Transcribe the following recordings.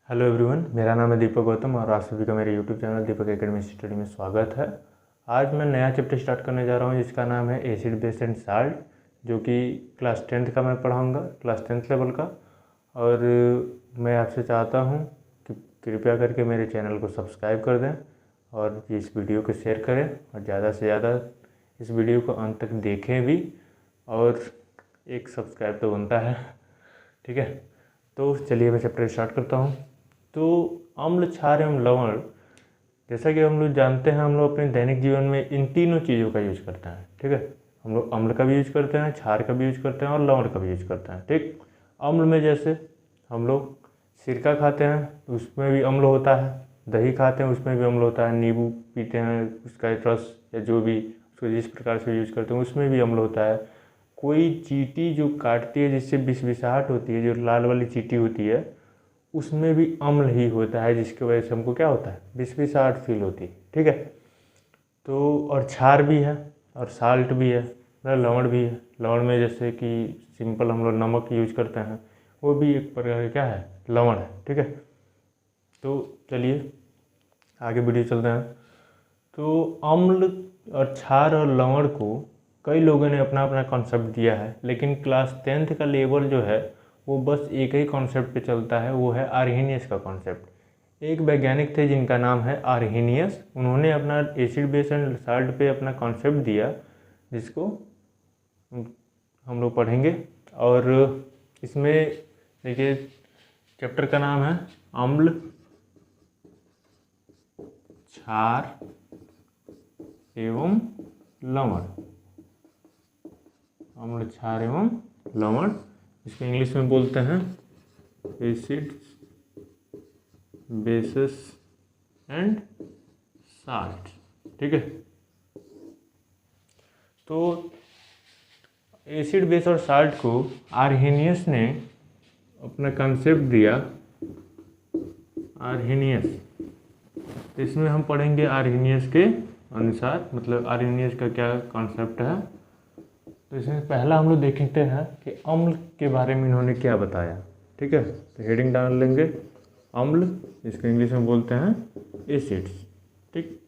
Hello everyone, मेरा नाम है दीपक गौतम और आप सभी का मेरे यूट्यूब चैनल दीपक एकेडमी स्टडी में स्वागत है। आज मैं नया चैप्टर स्टार्ट करने जा रहा हूँ जिसका नाम है एसिड बेस एंड साल्ट, जो कि क्लास 10th का मैं पढ़ाऊँगा, क्लास 10th लेवल का। और मैं आपसे चाहता हूँ कि कृपया करके मेरे चैनल को सब्सक्राइब कर दें और इस वीडियो को शेयर करें और ज़्यादा से ज़्यादा इस वीडियो को अंत तक देखें भी, और एक सब्सक्राइब तो बनता है। ठीक है, तो चलिए मैं चैप्टर स्टार्ट करता हूँ। तो अम्ल, क्षार एवं लवण, जैसा कि हम लोग जानते हैं, हम लोग अपने दैनिक जीवन में इन तीनों चीज़ों का यूज करते हैं। ठीक है, हम लोग अम्ल का भी यूज करते हैं, क्षार का भी यूज करते हैं और लवण का भी यूज करते हैं। ठीक, अम्ल में जैसे हम लोग सिरका खाते हैं उसमें भी अम्ल होता है, दही खाते हैं उसमें भी अम्ल होता है, नींबू पीते हैं उसका रस या जो भी उसको जिस प्रकार से यूज करते हैं उसमें भी अम्ल होता है। कोई चींटी जो काटती है जिससे बिसबिसाहट होती है, जो लाल वाली चींटी होती है, उसमें भी अम्ल ही होता है, जिसकी वजह से हमको क्या होता है, बिसबिसाहट फील होती है। ठीक है, तो और क्षार भी है और साल्ट भी है, लवण भी है। लवण में जैसे कि सिंपल हम लोग नमक यूज करते हैं, वो भी एक प्रकार का क्या है, लवण है। ठीक है, तो चलिए आगे वीडियो चलते हैं। तो अम्ल और क्षार और लवण को कई लोगों ने अपना अपना कॉन्सेप्ट दिया है, लेकिन क्लास 10th का लेवल जो है वो बस एक ही कॉन्सेप्ट पे चलता है, वो है आर्हेनियस का कॉन्सेप्ट। एक वैज्ञानिक थे जिनका नाम है आर्हेनियस, उन्होंने अपना एसिड बेस एंड साल्ट पे अपना कॉन्सेप्ट दिया, जिसको हम लोग पढ़ेंगे। और इसमें देखिए चैप्टर का नाम है अम्ल, क्षार एवं लवण। अम्ल, क्षार एवं लवण, इसको इंग्लिश में बोलते हैं एसिड्स, बेसेस एंड साल्ट। ठीक है, तो एसिड, बेस और साल्ट को आर्हेनियस ने अपना कंसेप्ट दिया, आर्हेनियस। तो इसमें हम पढ़ेंगे आर्हेनियस के अनुसार, मतलब आर्हेनियस का क्या कॉन्सेप्ट है। तो इसमें पहला हम लोग देखते हैं कि अम्ल के बारे में इन्होंने क्या बताया। ठीक है, तो हेडिंग डाल लेंगे अम्ल, इसको इंग्लिश में बोलते हैं एसिड्स। ठीक,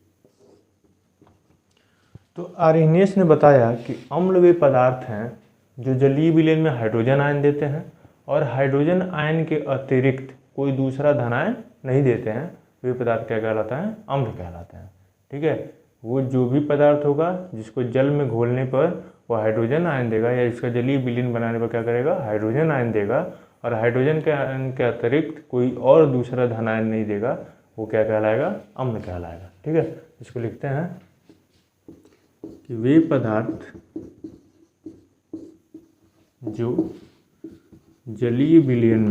तो आर्हेनियस ने बताया कि अम्ल वे पदार्थ हैं जो जलीय विलयन में हाइड्रोजन आयन देते हैं और हाइड्रोजन आयन के अतिरिक्त कोई दूसरा धन आयन नहीं देते हैं। वे पदार्थ क्या कहलाता है, अम्ल कहलाते हैं। ठीक है, वो जो भी पदार्थ होगा जिसको जल में घोलने पर वो हाइड्रोजन आयन देगा, या इसका जलीय विलीन बनाने पर क्या करेगा, हाइड्रोजन आयन देगा, और हाइड्रोजन के आयन के अतिरिक्त कोई और दूसरा धन आयन नहीं देगा, वो क्या कहलाएगा, अम्ल कहलाएगा। ठीक है, इसको लिखते हैं कि वे पदार्थ जो जलीय विलयन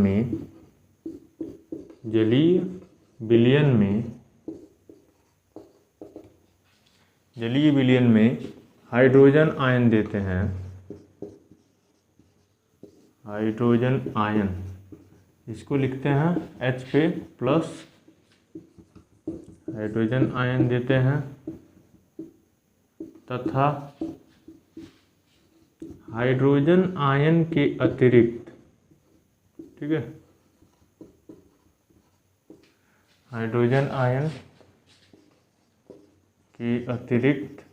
में हाइड्रोजन आयन देते हैं, हाइड्रोजन आयन, इसको लिखते हैं H पे प्लस, हाइड्रोजन आयन देते हैं, तथा हाइड्रोजन आयन के अतिरिक्त, ठीक है, हाइड्रोजन आयन के अतिरिक्त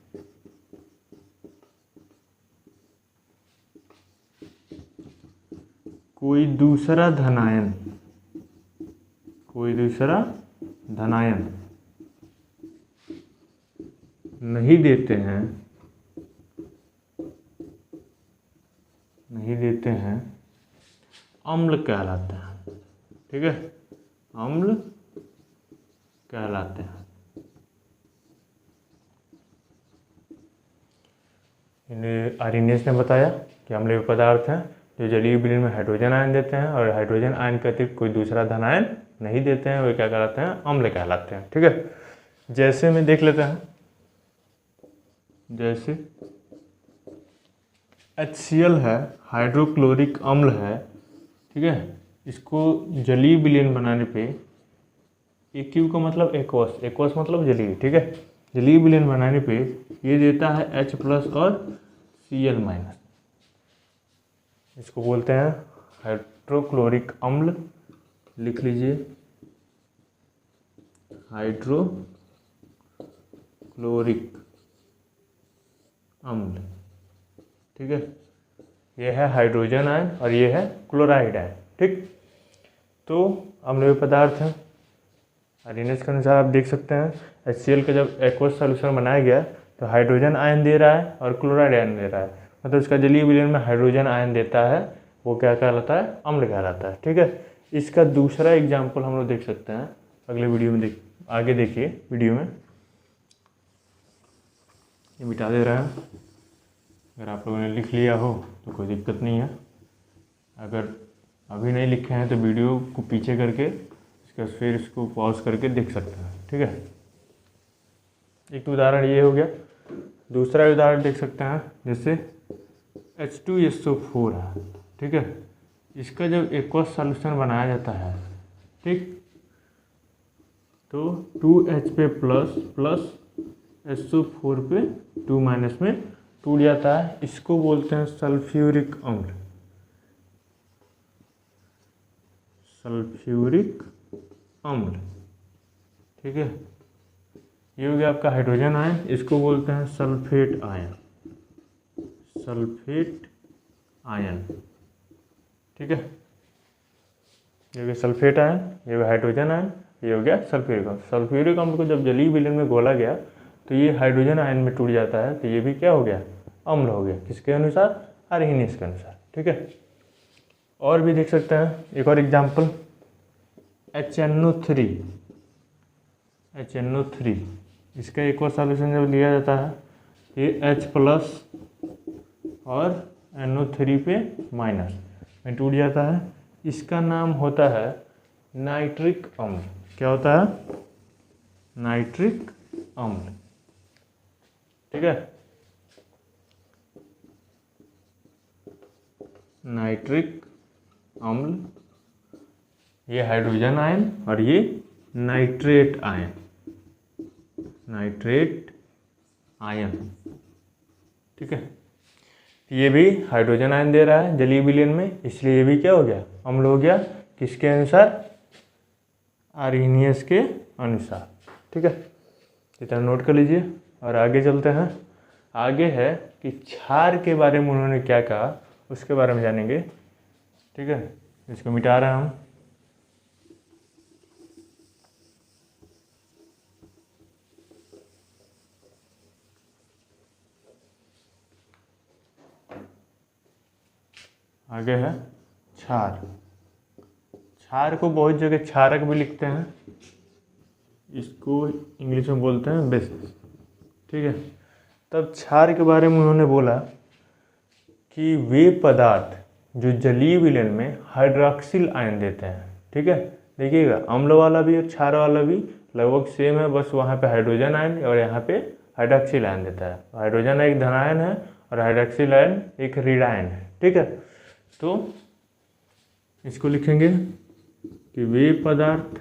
कोई दूसरा धनायन नहीं देते हैं, अम्ल कहलाते हैं। ठीक है, अम्ल कहलाते हैं। आर्हेनियस ने बताया कि अम्लीय पदार्थ हैं जो जलीय विलयन में हाइड्रोजन आयन देते हैं और हाइड्रोजन आयन के अतिरिक्त कोई दूसरा धन आयन नहीं देते हैं, वे क्या कहलाते हैं, अम्ल कहलाते हैं। ठीक है, जैसे में देख लेते हैं, जैसे HCl है, हाइड्रोक्लोरिक अम्ल है। ठीक है, इसको जलीय विलयन बनाने पे, AQ का मतलब एक्वस, एक्वस मतलब जलीय। ठीक है, जलीय विलयन बनाने पे ये देता है H प्लस और Cl माइनस, इसको बोलते हैं हाइड्रोक्लोरिक अम्ल। लिख लीजिए हाइड्रोक्लोरिक अम्ल। ठीक है, ये है हाइड्रोजन आयन और ये है क्लोराइड आयन। ठीक, तो अम्लीय पदार्थ है। आरएनएस के अनुसार आप देख सकते हैं HCl का जब एक्वस सॉल्यूशन बनाया गया तो हाइड्रोजन आयन दे रहा है और क्लोराइड आयन दे रहा है, मतलब इसका जलीय विलयन में हाइड्रोजन आयन देता है, वो क्या कहलाता है? अम्ल कहलाता है। ठीक है, इसका दूसरा एग्जाम्पल हम लोग देख सकते हैं अगले वीडियो में। आगे देखिए वीडियो में, ये मिटा दे रहा है। अगर आप लोगों ने लिख लिया हो तो कोई दिक्कत नहीं है, अगर अभी नहीं लिखे हैं तो वीडियो को पीछे करके फिर इसको पॉज करके देख सकते हैं। ठीक है, एक उदाहरण ये हो गया। दूसरा उदाहरण देख सकते हैं, जैसे H2SO4 है। ठीक है, इसका जब एक्वस सॉल्यूशन बनाया जाता है, ठीक, तो 2H पे प्लस प्लस SO4 पे 2 माइनस में टूट जाता है। इसको बोलते हैं सल्फ्यूरिक अम्ल। सल्फ्यूरिक अम्ल। ठीक है, ये हो गया आपका हाइड्रोजन आयन, इसको बोलते हैं सल्फेट आयन। Sulphate ion. ठीक है, ये हो गया सल्फेट आयन, ये हो गया हाइड्रोजन आयन, ये हो गया सल्फ्यूरिक अम्ल। सल्फ्यूरिक अम्ल को जब जलीय विलयन में घोला गया तो ये हाइड्रोजन आयन में टूट जाता है, तो ये भी क्या हो गया? अम्ल हो गया। किसके अनुसार? आर्हेनियस के अनुसार। ठीक है, और भी देख सकते हैं एक और एग्जाम्पल, HNO3। HNO3 इसका एक और सॉल्यूशन जब लिया जाता है, ये H प्लस और NO3 पे माइनस में टूट जाता है। इसका नाम होता है नाइट्रिक अम्ल। क्या होता है? नाइट्रिक अम्ल। ठीक है, नाइट्रिक अम्ल, ये हाइड्रोजन आयन और ये नाइट्रेट आयन। Nitrate ion. ठीक है, ये भी हाइड्रोजन आयन दे रहा है जलीय विलयन में, इसलिए ये भी क्या हो गया? अम्ल हो गया। किसके अनुसार? आर्हेनियस के अनुसार। ठीक है, इतना नोट कर लीजिए और आगे चलते हैं। आगे है कि क्षार के बारे में उन्होंने क्या कहा, उसके बारे में जानेंगे। ठीक है, इसको मिटा रहे हैं हम। आगे है क्षार। क्षार को बहुत जगह क्षारक भी लिखते हैं, इसको इंग्लिश में बोलते हैं बेस। ठीक है, तब क्षार के बारे में उन्होंने बोला कि वे पदार्थ जो जलीय विलयन में हाइड्रॉक्सिल आयन देते हैं। ठीक है, देखिएगा अम्ल वाला भी और क्षार वाला भी लगभग सेम है, बस वहाँ पे हाइड्रोजन आयन और यहाँ पे हाइड्रॉक्सिल आयन देता है। हाइड्रोजन एक धनायन है और हाइड्रॉक्सिल आयन एक ऋणायन है। ठीक है, तो इसको लिखेंगे कि वे पदार्थ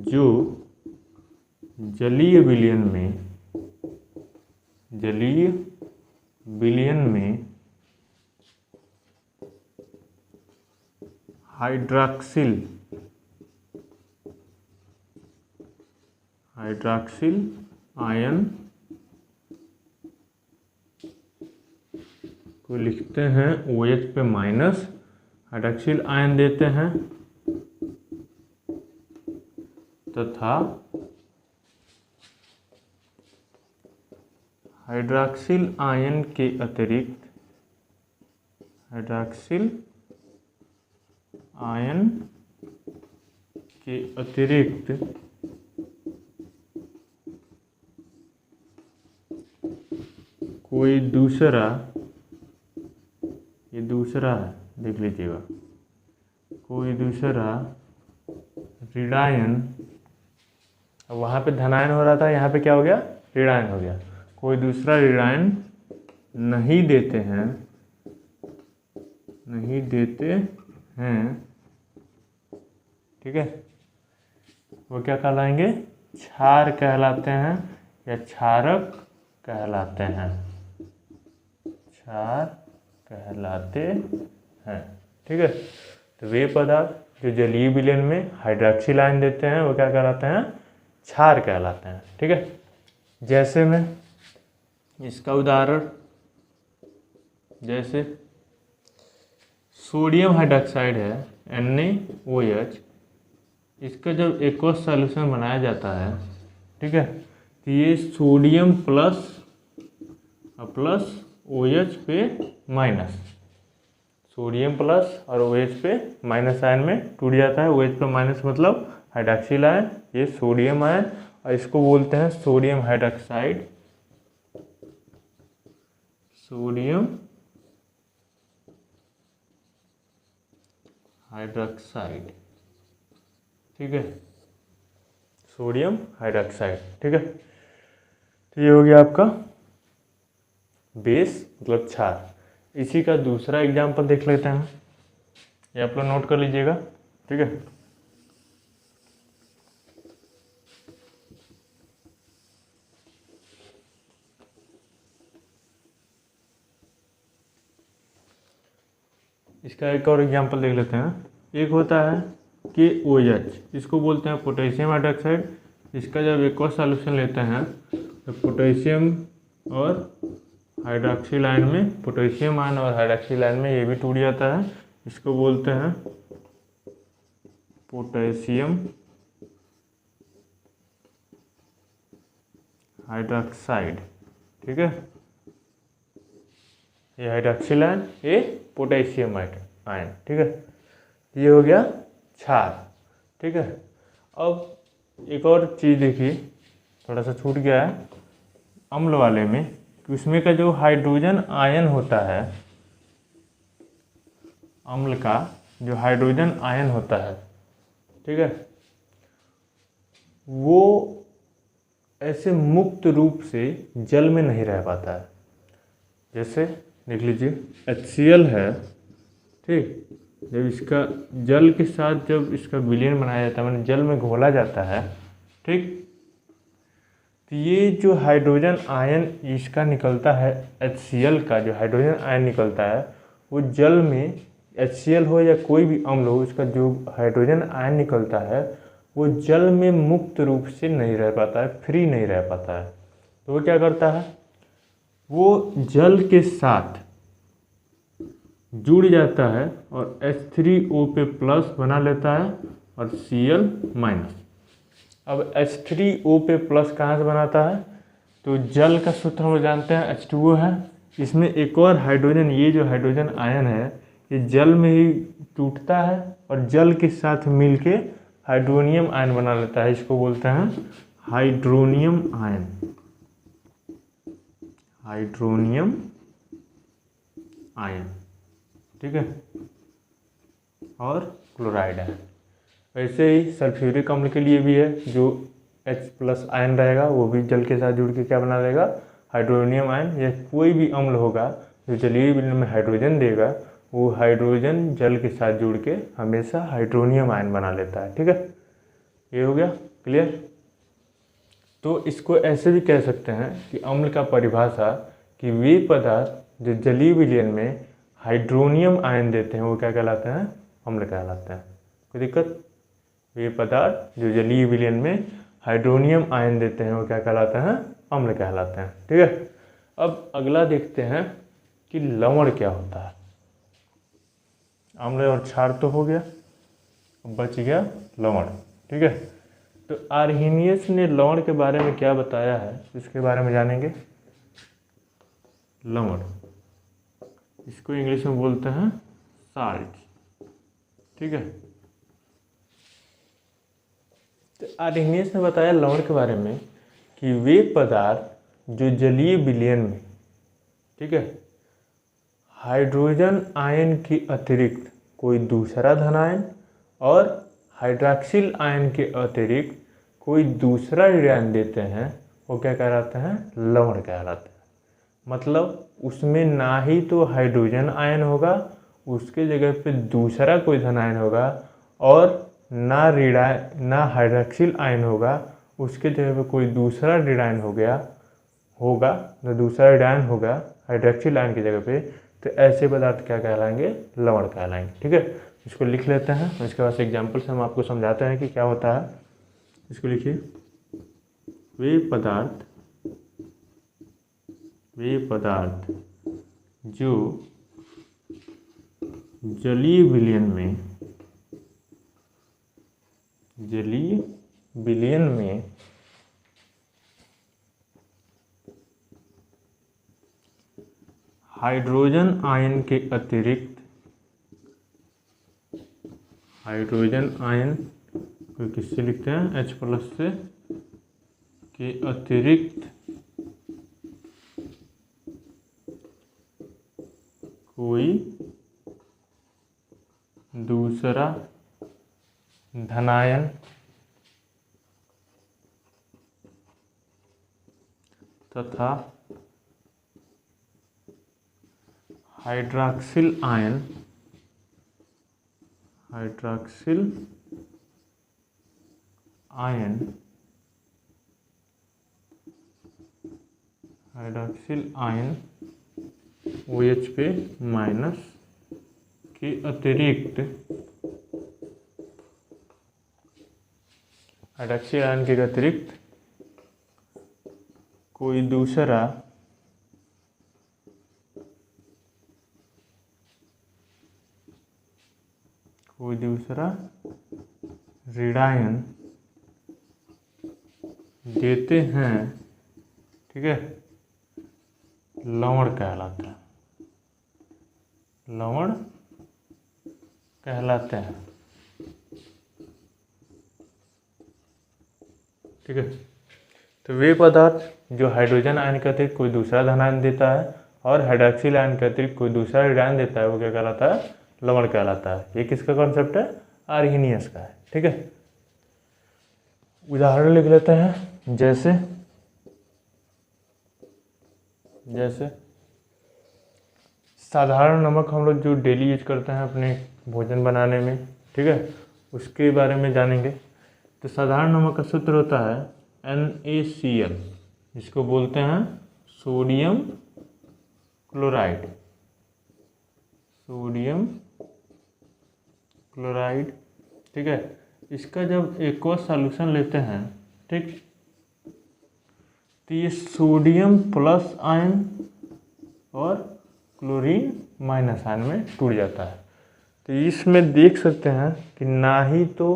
जो जलीय विलयन में हाइड्रॉक्सिल आयन को लिखते हैं OH पे माइनस, हाइड्रॉक्सिल आयन देते हैं तथा हाइड्रॉक्सिल आयन के अतिरिक्त कोई दूसरा, ये दूसरा है, देख लीजिएगा, कोई दूसरा ऋणायन। अब वहाँ पे धनायन हो रहा था, यहाँ पे क्या हो गया? ऋणायन हो गया। कोई दूसरा ऋणायन नहीं देते हैं। ठीक है, वो क्या कहलाएंगे? क्षार कहलाते हैं या क्षारक कहलाते हैं। क्षार कहलाते हैं। ठीक है, तो वे पदार्थ जो जलीय विलयन में हाइड्रॉक्सिल आयन देते हैं वो क्या कहलाते हैं, क्षार कहलाते हैं। ठीक है, जैसे में इसका उदाहरण, जैसे सोडियम हाइड्रॉक्साइड है NaOH, इसका जब एक्वस सॉल्यूशन बनाया जाता है, ठीक है, तो ये सोडियम प्लस OH पे माइनस, सोडियम प्लस और OH पे माइनस आयन में टूट जाता है। OH पे माइनस मतलब हाइड्रॉक्सिल आयन, ये सोडियम आयन, और इसको बोलते हैं सोडियम हाइड्रॉक्साइड, सोडियम हाइड्रॉक्साइड। ठीक है, सोडियम हाइड्रॉक्साइड। ठीक है, तो ये हो गया आपका बेस मतलब क्षार। इसी का दूसरा एग्जाम्पल देख लेते हैं, ये आप लोग नोट कर लीजिएगा। ठीक है, इसका एक और एग्जाम्पल देख लेते हैं। एक होता है कि OH, इसको बोलते हैं पोटेशियम हाइड्रॉक्साइड। इसका जब एक्वस सॉल्यूशन लेते हैं तो पोटेशियम और हाइड्रॉक्सिल आयन में, पोटेशियम आयन और हाइड्रॉक्सिल आयन में ये भी टूट जाता है। इसको बोलते हैं पोटेशियम हाइड्रॉक्साइड। ठीक है, ये हाइड्रॉक्सिल आयन, ये पोटेशियम आयन। ठीक है, ये हो गया क्षार। ठीक है, अब एक और चीज़ देखिए, थोड़ा सा छूट गया है अम्ल वाले में, कि उसमें का जो हाइड्रोजन आयन होता है, अम्ल का जो हाइड्रोजन आयन होता है, ठीक है, वो ऐसे मुक्त रूप से जल में नहीं रह पाता है। जैसे देख लीजिए HCl है, ठीक, जब इसका जल के साथ जब इसका विलयन बनाया जाता है, मैंने जल में घोला जाता है, ठीक, तो ये जो हाइड्रोजन आयन इसका निकलता है, HCl का जो हाइड्रोजन आयन निकलता है, वो जल में HCl हो या कोई भी अम्ल हो, इसका जो हाइड्रोजन आयन निकलता है वो जल में मुक्त रूप से नहीं रह पाता है, फ्री नहीं रह पाता है। तो वो क्या करता है, वो जल के साथ जुड़ जाता है और H3O पे प्लस बना लेता है और Cl माइनस। अब H3O पे प्लस कहाँ से बनाता है, तो जल का सूत्र हम लोग जानते हैं H2O है। इसमें एक और हाइड्रोजन, ये जो हाइड्रोजन आयन है ये जल में ही टूटता है और जल के साथ मिलके हाइड्रोनियम आयन बना लेता है। इसको बोलते हैं हाइड्रोनियम आयन, हाइड्रोनियम आयन। ठीक है, और क्लोराइड है। वैसे ही सल्फ्यूरिक अम्ल के लिए भी है, जो H+ आयन रहेगा वो भी जल के साथ जुड़ के क्या बना देगा, हाइड्रोनियम आयन। या कोई भी अम्ल होगा जो जलीय विलयन में हाइड्रोजन देगा, वो हाइड्रोजन जल के साथ जुड़ के हमेशा हाइड्रोनियम आयन बना लेता है। ठीक है, ये हो गया क्लियर। तो इसको ऐसे भी कह सकते हैं कि अम्ल का परिभाषा कि वे पदार्थ जो जलीय विलयन में हाइड्रोनियम आयन देते हैं वो क्या कहलाते हैं, अम्ल कहलाते हैं। कोई दिक्कत, वे पदार्थ जो जलीय विलयन में हाइड्रोनियम आयन देते हैं वो क्या कहलाते हैं, अम्ल कहलाते हैं। ठीक है, अब अगला देखते हैं कि लवण क्या होता है। अम्ल और क्षार तो हो गया, अब बच गया लवण। ठीक है, तो आर्हेनियस ने लवण के बारे में क्या बताया है इसके बारे में जानेंगे। लवण, इसको इंग्लिश में बोलते हैं साल्ट। ठीक है, तो आर्हेनियस ने बताया लवण के बारे में कि वे पदार्थ जो जलीय विलयन में, ठीक है, हाइड्रोजन आयन के अतिरिक्त कोई दूसरा धन आयन और हाइड्रॉक्सिल आयन के अतिरिक्त कोई दूसरा ऋण आयन देते हैं, वो क्या कहलाते हैं, लवण कहलाते हैं। मतलब उसमें ना ही तो हाइड्रोजन आयन होगा, उसके जगह पे दूसरा कोई धन आयन होगा, और ना ना हाइड्रॉक्सिल आयन होगा, उसके जगह पे कोई दूसरा ऋण आयन होगा ना दूसरा ऋण आयन होगा हाइड्रॉक्सिल आयन की जगह पे। तो ऐसे पदार्थ क्या कहलाएंगे, लवण कहलाएंगे। ठीक है, इसको लिख लेते हैं और इसके बाद एग्जाम्पल से हम आपको समझाते हैं कि क्या होता है। इसको लिखिए, वे पदार्थ जो जलीय विलयन में हाइड्रोजन आयन के अतिरिक्त हाइड्रोजन आयन को किससे लिखते हैं, H+ से, के अतिरिक्त कोई दूसरा धनायन तथा हाइड्रॉक्सिल आयन OH पे माइनस के अतिरिक्त हाइड्रॉक्सिल आयन के अतिरिक्त कोई दूसरा ऋणायन देते हैं, ठीक है, लवण कहलाते हैं, ठीक है। तो वे पदार्थ जो हाइड्रोजन आयन के अतिरिक्त कोई दूसरा धनायन देता है और हाइड्रॉक्सिल आयन के अतिरिक्त कोई दूसरा ऋणायन देता है, वो क्या कहलाता है, लवण कहलाता है। ये किसका कॉन्सेप्ट है, आर्हेनियस का है, ठीक है। उदाहरण लिख लेते हैं, जैसे साधारण नमक हम लोग जो डेली यूज करते हैं अपने भोजन बनाने में, ठीक है, उसके बारे में जानेंगे। तो साधारण नमक का सूत्र होता है NaCl, इसको बोलते हैं सोडियम क्लोराइड, ठीक है। इसका जब एक्वस सॉल्यूशन लेते हैं, ठीक, तो ये सोडियम प्लस आयन और क्लोरीन माइनस आयन में टूट जाता है। तो इसमें देख सकते हैं कि ना ही तो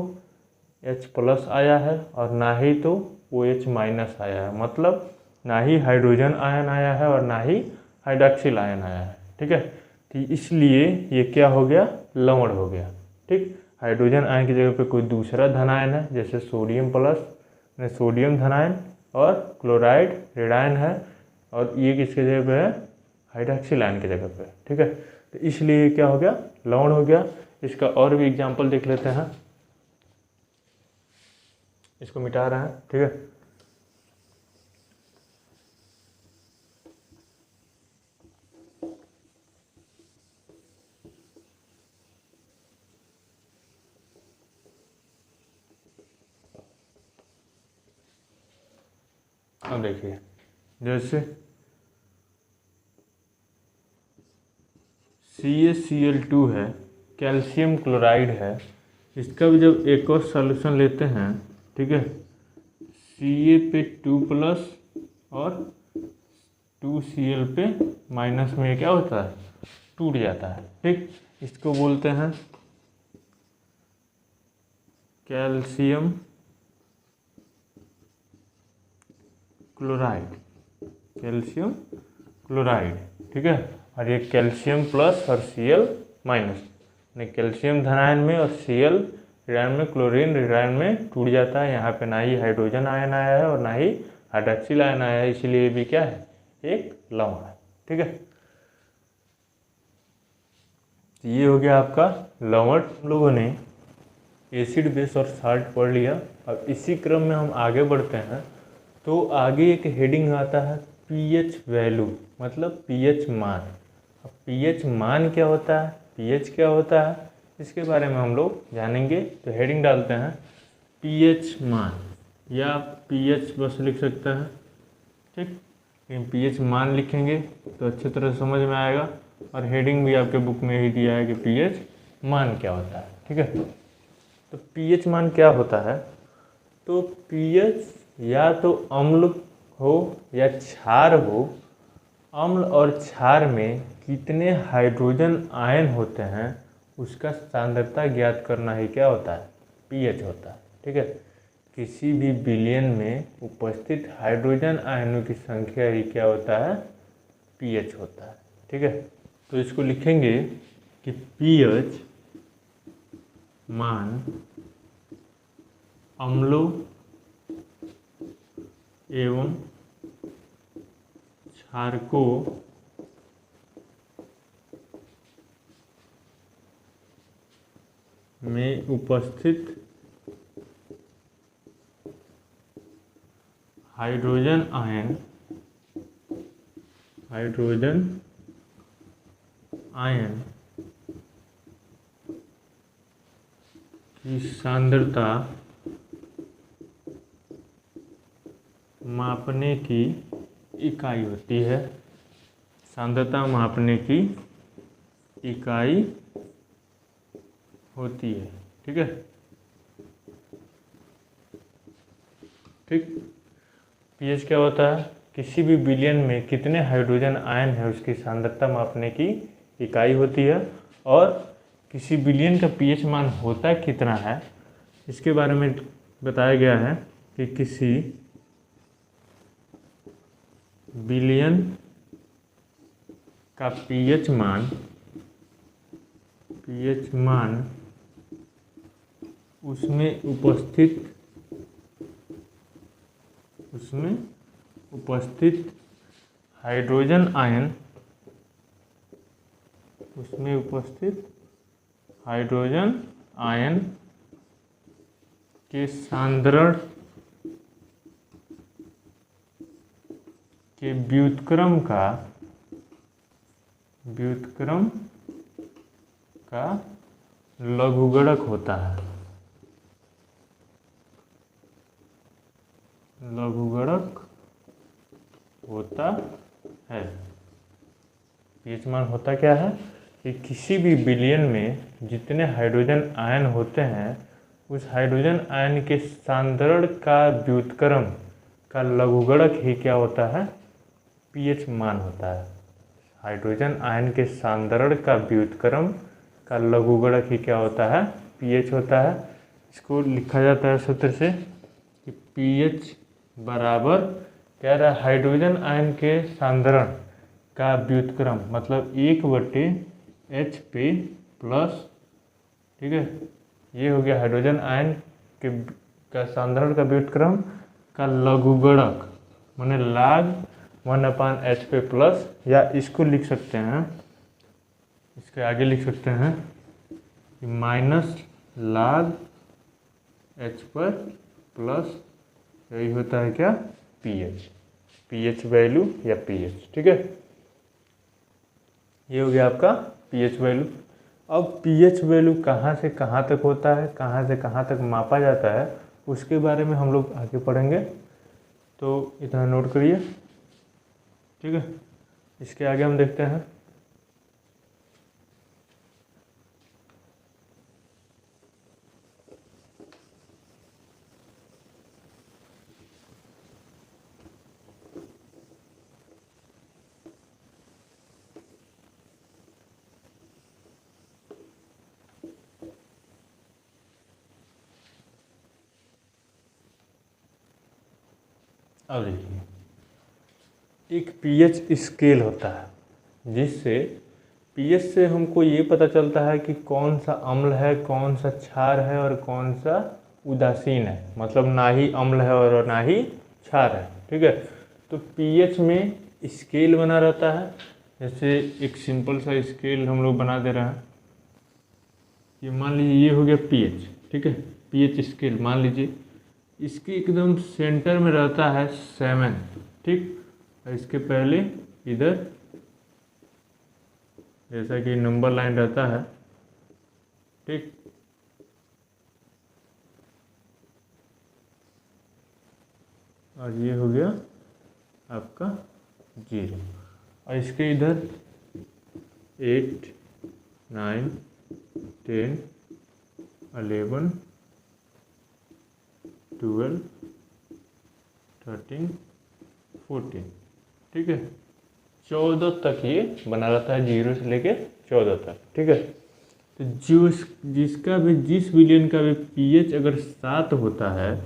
H+ आया है और ना ही तो OH- आया है, मतलब ना ही हाइड्रोजन आयन आया है और ना ही हाइड्रॉक्सिल आयन आया है, ठीक है। तो इसलिए ये क्या हो गया, लवण हो गया, ठीक। हाइड्रोजन आयन की जगह पे कोई दूसरा धनायन है, जैसे सोडियम धनायन और क्लोराइड ऋणायन है, और ये किसके जगह पे है, हाइड्रॉक्सिल आयन की जगह पे, ठीक है। तो इसलिए क्या हो गया, लवण हो गया। इसका और भी एग्जाम्पल देख लेते हैं। इसको मिटा रहे हैं, ठीक है। अब देखिए, जैसे CaCl2 है, कैल्शियम क्लोराइड है, इसका भी जब एक्वस सॉल्यूशन लेते हैं, ठीक है, Ca पे 2+ और 2Cl पे माइनस में क्या होता है, टूट जाता है, ठीक। इसको बोलते हैं कैल्शियम क्लोराइड, ठीक है। और ये कैल्शियम प्लस और Cl माइनस, कैल्शियम धनायन में और Cl ऋणायन में, क्लोरीन ऋणायन में टूट जाता है। यहाँ पे ना ही हाइड्रोजन आयन आया है और ना ही हाइड्रॉक्सिल आयन आया है, इसलिए ये भी क्या है, एक लवण है, ठीक है। ये हो गया आपका लवण। हम लोगों ने एसिड, बेस और साल्ट पढ़ लिया। अब इसी क्रम में हम आगे बढ़ते हैं, तो आगे एक हेडिंग आता है pH वैल्यू, मतलब pH मान। अब pH मान क्या होता है, pH क्या होता है, इसके बारे में हम लोग जानेंगे। तो हेडिंग डालते हैं pH मान, या pH बस लिख सकता है, ठीक। लेकिन pH मान लिखेंगे तो अच्छी तरह समझ में आएगा। और हेडिंग भी आपके बुक में ही दिया है कि pH मान क्या होता है। ठीक है, तो पीएच मान क्या होता है, तो पीएच या तो अम्ल हो या क्षार हो, अम्ल और क्षार में कितने हाइड्रोजन आयन होते हैं उसका सांद्रता ज्ञात करना ही क्या होता है, पीएच होता है। ठीक है, किसी भी विलयन में उपस्थित हाइड्रोजन आयनों की संख्या ही क्या होता है, पीएच होता है। ठीक है, तो इसको लिखेंगे कि पीएच मान अम्लों एवं क्षारकों में उपस्थित हाइड्रोजन आयन की सांद्रता मापने की इकाई होती है। सांद्रता मापने की इकाई होती है। ठीक है, ठीक। पीएच क्या होता है, किसी भी विलयन में कितने हाइड्रोजन आयन है उसकी सांद्रता मापने की इकाई होती है। और किसी विलयन का पीएच मान होता कितना है इसके बारे में बताया गया है कि किसी विलयन का पीएच मान उसमें उपस्थित हाइड्रोजन आयन के सांद्रण के व्युत्क्रम का लघुगणक होता है। पीएच मान होता क्या है कि किसी भी विलयन में जितने हाइड्रोजन आयन होते हैं उस हाइड्रोजन आयन के सांद्रण का व्युत्क्रम का लघुगणक ही क्या होता है, पीएच मान होता है। हाइड्रोजन आयन के सांद्रण का व्युत्क्रम का लघुगणक ही क्या होता है, पीएच होता है। इसको लिखा जाता है सूत्र से कि पीएच बराबर क्या रहा, हाइड्रोजन आयन के सांद्रण का व्युत्क्रम मतलब 1/Hp प्लस। ठीक है, ये हो गया हाइड्रोजन आयन का सांद्रण का व्युत्क्रम का लघुगणक माने log 1/Hp प्लस, या इसको लिख सकते हैं, इसके आगे लिख सकते हैं कि माइनस log H प्लस, यही होता है क्या, पीएच वैल्यू या पीएच। ठीक है, ये हो गया आपका पीएच वैल्यू। अब पीएच वैल्यू कहाँ से कहाँ तक होता है, कहाँ से कहाँ तक मापा जाता है, उसके बारे में हम लोग आगे पढ़ेंगे, तो इतना नोट करिए। ठीक है, इसके आगे हम देखते हैं। अब देखिए, एक पीएच स्केल होता है जिससे पीएच से हमको ये पता चलता है कि कौन सा अम्ल है, कौन सा क्षार है और कौन सा उदासीन है, मतलब ना ही अम्ल है और ना ही क्षार है। ठीक है, तो पीएच में स्केल बना रहता है। जैसे एक सिंपल सा स्केल हम लोग बना दे रहे हैं, ये मान लीजिए ये हो गया पीएच। ठीक है, पीएच स्केल मान लीजिए, इसके एकदम सेंटर में रहता है 7। ठीक, इसके पहले इधर जैसा कि नंबर लाइन रहता है। ठीक, और ये हो गया आपका 0, और इसके इधर 8, 9, 10, 11, 12, 13, 14, ठीक है। 14 तक ये बना रहता है, 0 से लेके 14 तक, ठीक है। तो जिस बिलियन का भी pH अगर 7 होता है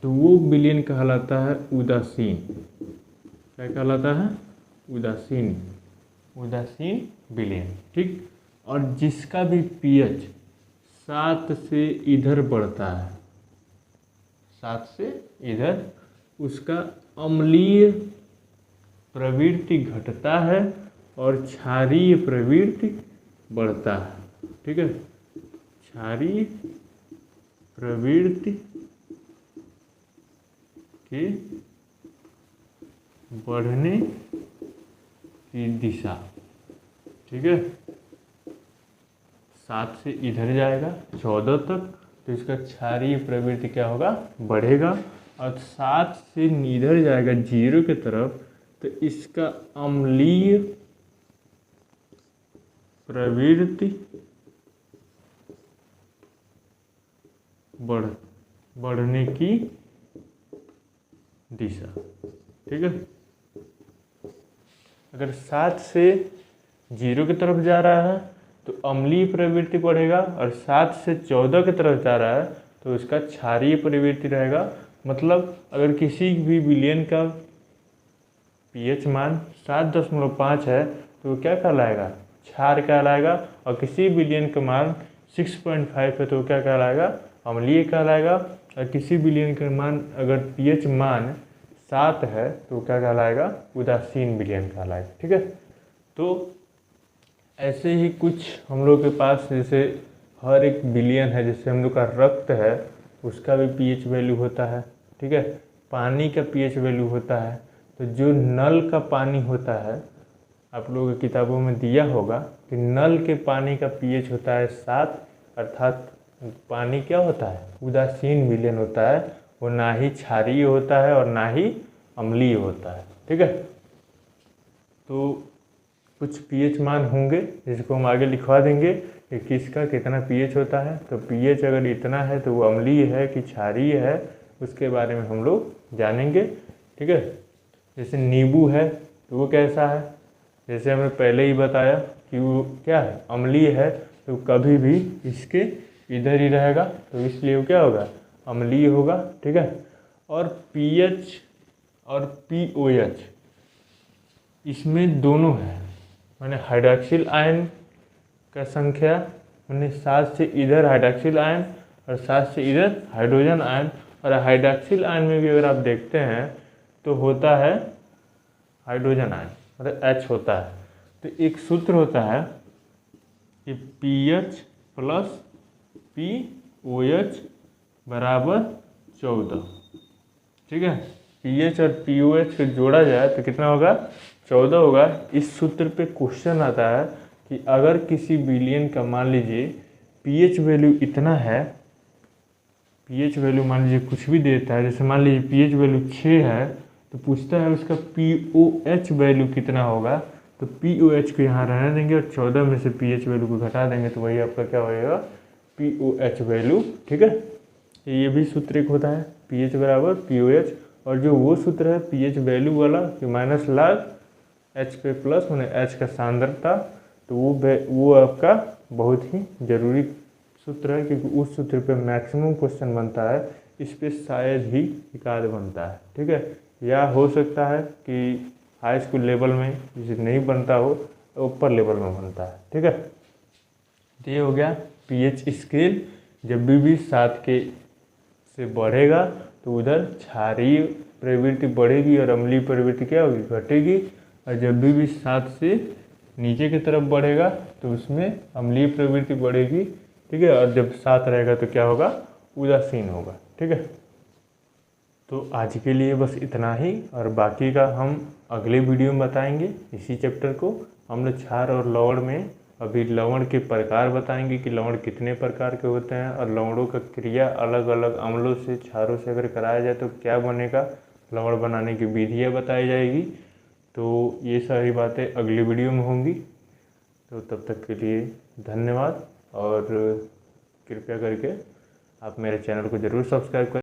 तो वो बिलियन कहलाता है उदासीन। क्या कहलाता है? उदासीन बिलियन, ठीक। और जिसका भी pH 7 से इधर बढ़ता है, 7 से इधर, उसका अम्लीय प्रवृत्ति घटता है और क्षारीय प्रवृत्ति बढ़ता है, ठीक है। क्षारीय प्रवृत्ति के बढ़ने की दिशा, ठीक है। 7 से इधर जाएगा 14 तक, तो इसका क्षारीय प्रवृत्ति क्या होगा? बढ़ेगा। और 7 से इधर जाएगा 0 की तरफ, तो इसका अम्लीय प्रवृत्ति बढ़ने की दिशा, ठीक है। अगर 7 से 0 की तरफ जा रहा है तो अम्लीय प्रवृत्ति बढ़ेगा, और 7 से 14 की तरफ जा रहा है तो उसका क्षारीय प्रवृत्ति रहेगा। मतलब अगर किसी भी विलयन का pH मान 7.5 है तो वो क्या कहलाएगा? क्षार कहलाएगा। और किसी विलयन का मान 6.5 है तो वो क्या कहलाएगा? अम्लीय कहलाएगा। और किसी विलयन का मान अगर pH मान 7 है तो वो क्या कहलाएगा? उदासीन विलयन कहलाएगा, ठीक है। तो ऐसे ही कुछ हम लोग के पास, जैसे हर एक विलयन है, जैसे हम लोग का रक्त है उसका भी pH वैल्यू होता है, ठीक है। पानी का pH वैल्यू होता है। तो जो नल का पानी होता है, आप लोगों की किताबों में दिया होगा कि नल के पानी का pH होता है 7, अर्थात पानी क्या होता है? उदासीन विलयन होता है। वो ना ही क्षारीय होता है और ना ही अम्लीय होता है, ठीक है। तो कुछ pH मान होंगे जिसको हम आगे लिखवा देंगे कि किसका कितना pH होता है। तो pH अगर इतना है तो वो अम्लीय है कि क्षारीय है, उसके बारे में हम लोग जानेंगे, ठीक है। जैसे नींबू है तो वो कैसा है? जैसे हमने पहले ही बताया कि वो क्या है? अम्लीय है। तो कभी भी इसके इधर ही रहेगा, तो इसलिए वो क्या होगा? अम्लीय होगा, ठीक है। और pH और pOH इसमें दोनों है, माने हाइड्रॉक्सिल आयन का संख्या, माने 7 से इधर हाइड्रॉक्सिल आयन और 7 से इधर हाइड्रोजन आयन। और हाइड्रॉक्सिल आयन में भी अगर आप देखते हैं तो होता है हाइड्रोजन आयन, मतलब H होता है। तो एक सूत्र होता है कि pH प्लस pOH बराबर 14, ठीक है। pH और pOH को जोड़ा जाए तो कितना होगा? 14 होगा। इस सूत्र पे क्वेश्चन आता है कि अगर किसी विलयन का मान लीजिए pH वैल्यू इतना है, pH वैल्यू मान लीजिए कुछ भी देता है, जैसे मान लीजिए pH वैल्यू 6 है, तो पूछता है उसका pOH वैल्यू कितना होगा। तो pOH को यहाँ रहने देंगे और 14 में से pH वैल्यू को घटा देंगे, तो वही आपका क्या होएगा? pOH वैल्यू, ठीक है। ये भी सूत्र एक होता है pH बराबर pOH। और जो वो सूत्र है pH वैल्यू वाला कि माइनस log H पे प्लस मैंने H का सांद्रता, तो वो आपका बहुत ही जरूरी सूत्र है, क्योंकि उस सूत्र पे मैक्सिमम क्वेश्चन बनता है। इस पे शायद ही एक आध बनता है, ठीक है। या हो सकता है कि हाई स्कूल लेवल में जिसे नहीं बनता हो, ऊपर लेवल में बनता है, ठीक है। तो ये हो गया pH स्केल। जब भी 7 के से बढ़ेगा तो उधर क्षारीय प्रवृत्ति बढ़ेगी और अम्लीय प्रवृत्ति क्या होगी? घटेगी। और जब भी 7 से नीचे की तरफ बढ़ेगा तो उसमें अम्लीय प्रवृत्ति बढ़ेगी, ठीक है। और जब 7 रहेगा तो क्या होगा? उदासीन होगा, ठीक है। तो आज के लिए बस इतना ही, और बाकी का हम अगले वीडियो में बताएंगे इसी चैप्टर को। हम लोग क्षार और लवण में अभी लवण के प्रकार बताएंगे कि लवण कितने प्रकार के होते हैं, और लवणों का क्रिया अलग अलग अम्लों से, क्षारों से अगर कराया जाए तो क्या बनेगा, लवण बनाने की विधियाँ बताई जाएगी। तो ये सारी बातें अगली वीडियो में होंगी। तो तब तक के लिए धन्यवाद। और कृपया करके आप मेरे चैनल को ज़रूर सब्सक्राइब करें।